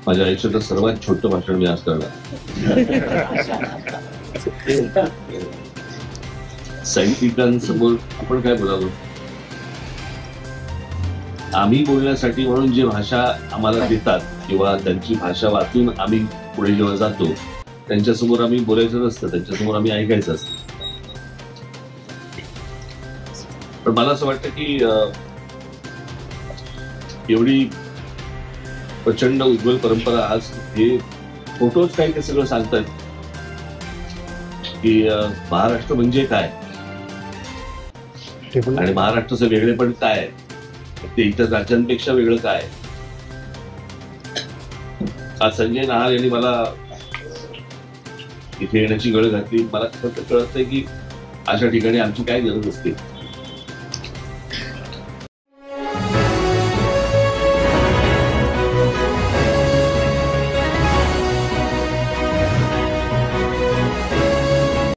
माझ्या आयुष्यातलं सर्वात छोटं भाषण मी आज करणार. साहित्यिकांसमोर आपण काय बोलावं? आम्ही बोलण्यासाठी म्हणून जे भाषा आम्हाला देतात किंवा त्यांची भाषा वाचून आम्ही पुढे जेव्हा जातो त्यांच्यासमोर आम्ही बोलायचं नसतं, त्यांच्यासमोर आम्ही ऐकायचं असतं. पण मला असं वाटतं की एवढी प्रचंड उज्ज्वल परंपरा आज हे फोटोच काय ते सगळं सांगतात की महाराष्ट्र म्हणजे काय आणि महाराष्ट्राचं वेगळेपण काय, ते इतर राज्यांपेक्षा वेगळं काय. आज संजय नहार यांनी मला इथे येण्याची गळ घातली. मला फक्त कळत नाही की अशा ठिकाणी आमची काय गरज असते.